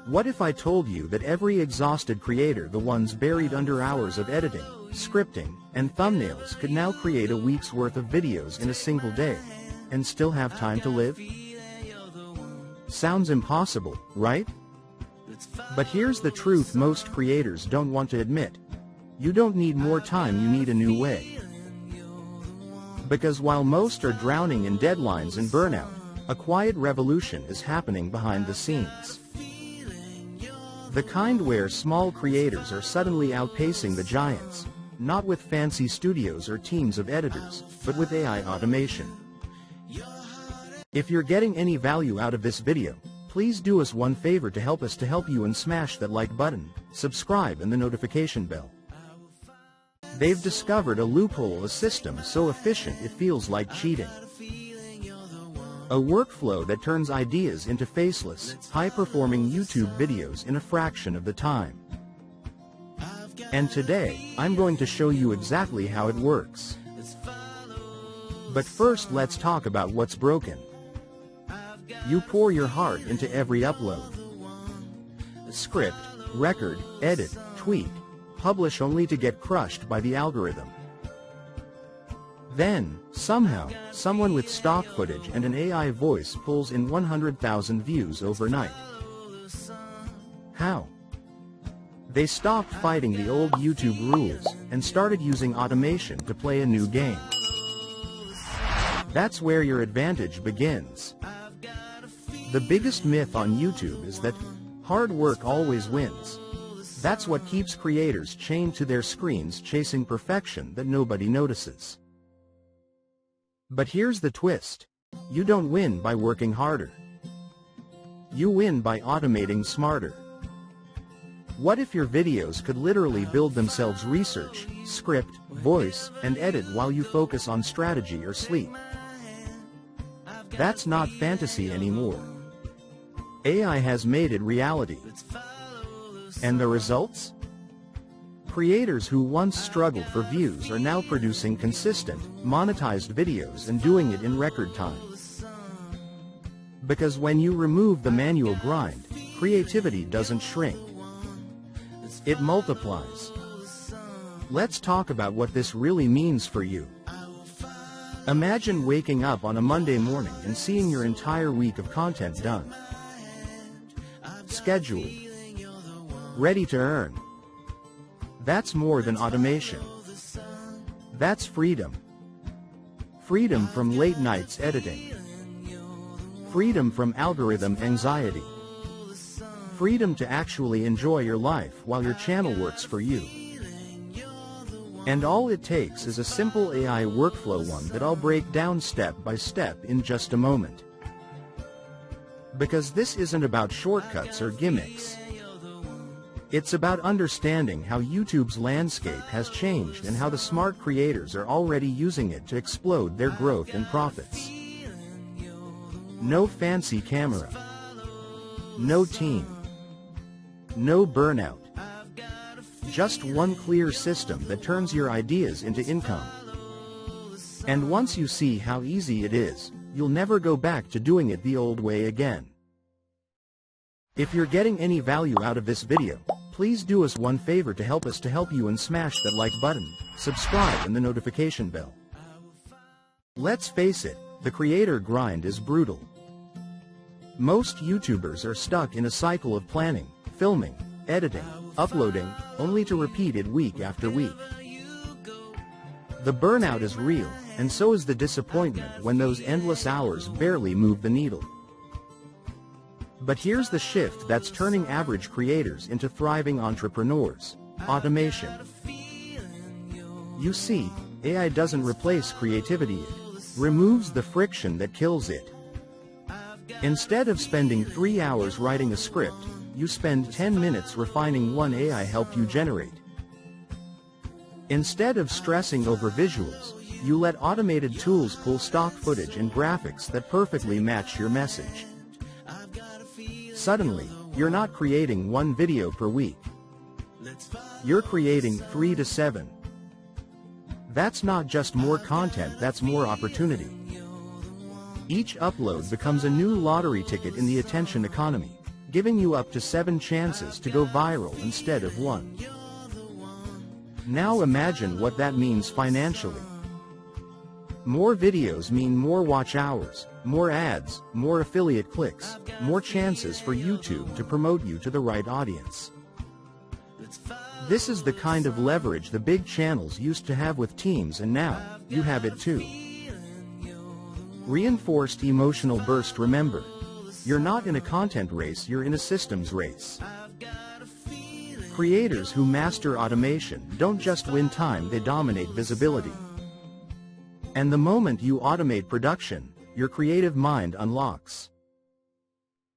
What if I told you that every exhausted creator, the ones buried under hours of editing, scripting, and thumbnails, could now create a week's worth of videos in a single day, and still have time to live? Sounds impossible, right? But here's the truth most creators don't want to admit. You don't need more time, you need a new way. Because while most are drowning in deadlines and burnout, a quiet revolution is happening behind the scenes. The kind where small creators are suddenly outpacing the giants, not with fancy studios or teams of editors, but with AI automation. If you're getting any value out of this video, please do us one favor to help you and smash that like button, subscribe and the notification bell. They've discovered a loophole, a system so efficient it feels like cheating. A workflow that turns ideas into faceless, high-performing YouTube videos in a fraction of the time. And today, I'm going to show you exactly how it works. But first, let's talk about what's broken. You pour your heart into every upload. Script, record, edit, tweak, publish only to get crushed by the algorithm. Then, somehow, someone with stock footage and an AI voice pulls in 100,000 views overnight. How? They stopped fighting the old YouTube rules and started using automation to play a new game. That's where your advantage begins. The biggest myth on YouTube is that hard work always wins. That's what keeps creators chained to their screens, chasing perfection that nobody notices. But here's the twist. You don't win by working harder. You win by automating smarter. What if your videos could literally build themselves? Research, script, voice, and edit while you focus on strategy or sleep. That's not fantasy anymore. AI has made it reality. And the results? Creators who once struggled for views are now producing consistent, monetized videos and doing it in record time. Because when you remove the manual grind, creativity doesn't shrink. It multiplies. Let's talk about what this really means for you. Imagine waking up on a Monday morning and seeing your entire week of content done. Scheduled. Ready to earn. That's more than automation. That's freedom. Freedom from late nights editing. Freedom from algorithm anxiety. Freedom to actually enjoy your life while your channel works for you. And all it takes is a simple AI workflow, one that I'll break down step by step in just a moment. Because this isn't about shortcuts or gimmicks. It's about understanding how YouTube's landscape has changed and how the smart creators are already using it to explode their growth and profits. No fancy camera. No team. No burnout. Just one clear system that turns your ideas into income. And once you see how easy it is, you'll never go back to doing it the old way again. If you're getting any value out of this video, please do us one favor to help you and smash that like button, subscribe and the notification bell. Let's face it, the creator grind is brutal. Most YouTubers are stuck in a cycle of planning, filming, editing, uploading, only to repeat it week after week. The burnout is real, and so is the disappointment when those endless hours barely move the needle. But here's the shift that's turning average creators into thriving entrepreneurs: automation. You see, AI doesn't replace creativity, it removes the friction that kills it. Instead of spending 3 hours writing a script, you spend 10 minutes refining one AI helped you generate. Instead of stressing over visuals, you let automated tools pull stock footage and graphics that perfectly match your message. Suddenly, you're not creating one video per week. You're creating 3 to 7. That's not just more content, that's more opportunity. Each upload becomes a new lottery ticket in the attention economy, giving you up to 7 chances to go viral instead of 1. Now imagine what that means financially. More videos mean more watch hours, more ads, more affiliate clicks, more chances for YouTube to promote you to the right audience. This is the kind of leverage the big channels used to have with teams, and now you have it too. Reinforced emotional burst. Remember, you're not in a content race, you're in a systems race. Creators who master automation don't just win time, they dominate visibility. And the moment you automate production, your creative mind unlocks.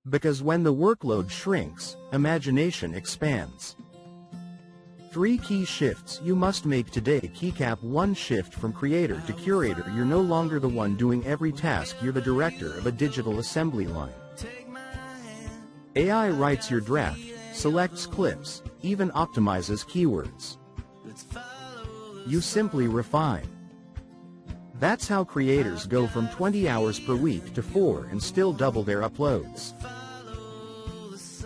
Because when the workload shrinks, imagination expands. 3 key shifts you must make today. Keycap 1. Shift from creator to curator. You're no longer the one doing every task, you're the director of a digital assembly line. AI writes your draft, selects clips, even optimizes keywords. You simply refine. That's how creators go from 20 hours per week to 4 and still double their uploads.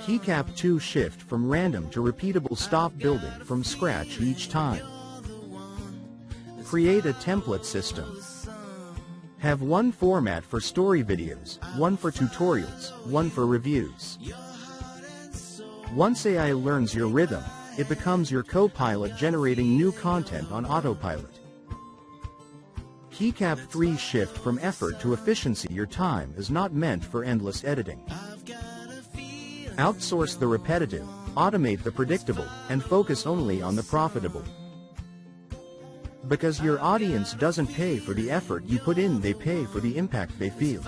Keycap 2. Shift from random to repeatable. Stop building from scratch each time. Create a template system. Have one format for story videos, one for tutorials, one for reviews. Once AI learns your rhythm, it becomes your co-pilot, generating new content on autopilot. Keycap 3. Shift from effort to efficiency. Your time is not meant for endless editing. Outsource the repetitive, automate the predictable, and focus only on the profitable. Because your audience doesn't pay for the effort you put in, they pay for the impact they feel.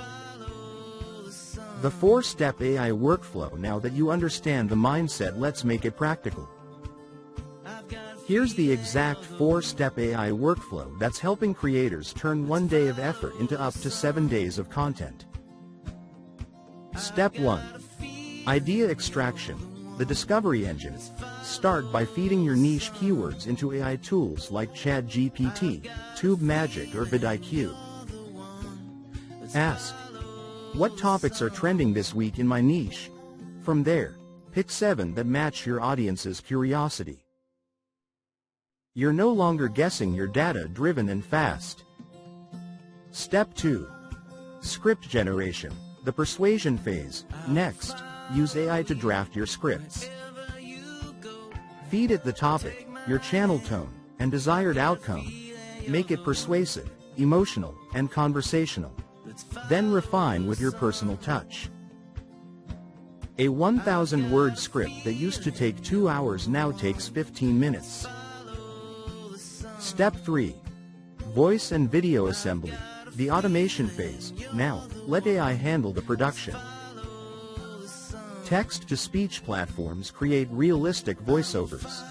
The 4-step AI workflow. Now that you understand the mindset, let's make it practical. Here's the exact 4-step AI workflow that's helping creators turn 1 day of effort into up to 7 days of content. Step 1. Idea extraction, the discovery engine. Start by feeding your niche keywords into AI tools like ChatGPT, YouTube, Magic, or VidIQ. Ask, what topics are trending this week in my niche? From there, pick 7 that match your audience's curiosity. You're no longer guessing, you're data-driven and fast. Step 2. Script generation, the persuasion phase. Next, use AI to draft your scripts. Feed it the topic, your channel tone, and desired outcome. Make it persuasive, emotional, and conversational. Then refine with your personal touch. A 1,000-word script that used to take 2 hours now takes 15 minutes. Step 3. Voice and video assembly, the automation phase. Now, let AI handle the production. Text-to-speech platforms create realistic voiceovers.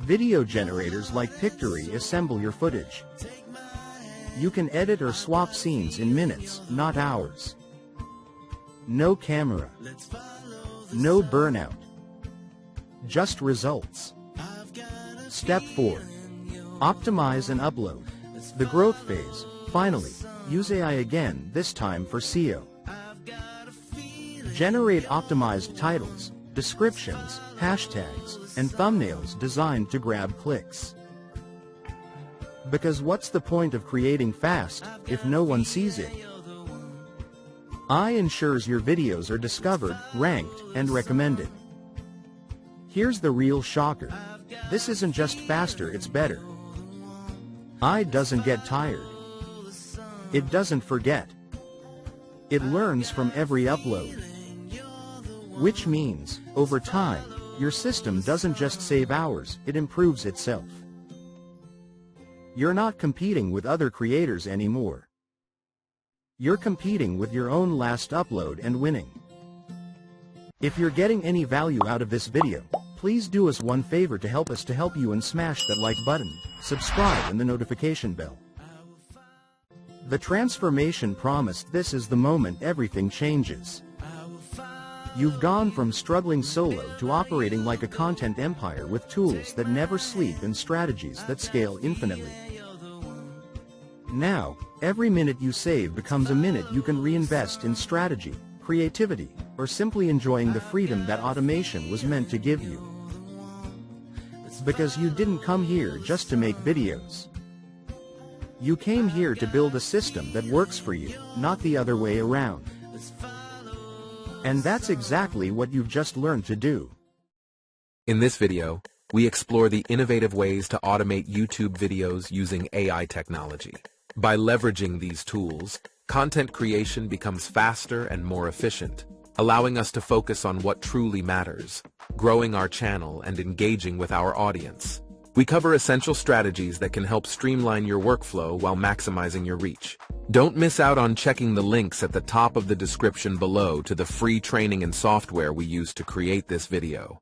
Video generators like Pictory assemble your footage. You can edit or swap scenes in minutes, not hours. No camera. No burnout. Just results. Step 4. Optimize and upload, the growth phase. Finally, use AI again, this time for SEO. Generate optimized titles, descriptions, hashtags, and thumbnails designed to grab clicks. Because what's the point of creating fast if no one sees it? AI ensures your videos are discovered, ranked, and recommended. Here's the real shocker. This isn't just faster, it's better. AI doesn't get tired. It doesn't forget. It learns from every upload. Which means, over time, your system doesn't just save hours, it improves itself. You're not competing with other creators anymore. You're competing with your own last upload and winning. If you're getting any value out of this video, please do us one favor to help you, and smash that like button, subscribe, and the notification bell. The transformation promised. This is the moment everything changes. You've gone from struggling solo to operating like a content empire with tools that never sleep and strategies that scale infinitely. Now, every minute you save becomes a minute you can reinvest in strategy, creativity, or simply enjoying the freedom that automation was meant to give you. Because you didn't come here just to make videos. You came here to build a system that works for you, not the other way around. And that's exactly what you've just learned to do. In this video, we explore the innovative ways to automate YouTube videos using AI technology. By leveraging these tools, content creation becomes faster and more efficient, allowing us to focus on what truly matters, growing our channel and engaging with our audience. We cover essential strategies that can help streamline your workflow while maximizing your reach. Don't miss out on checking the links at the top of the description below to the free training and software we use to create this video.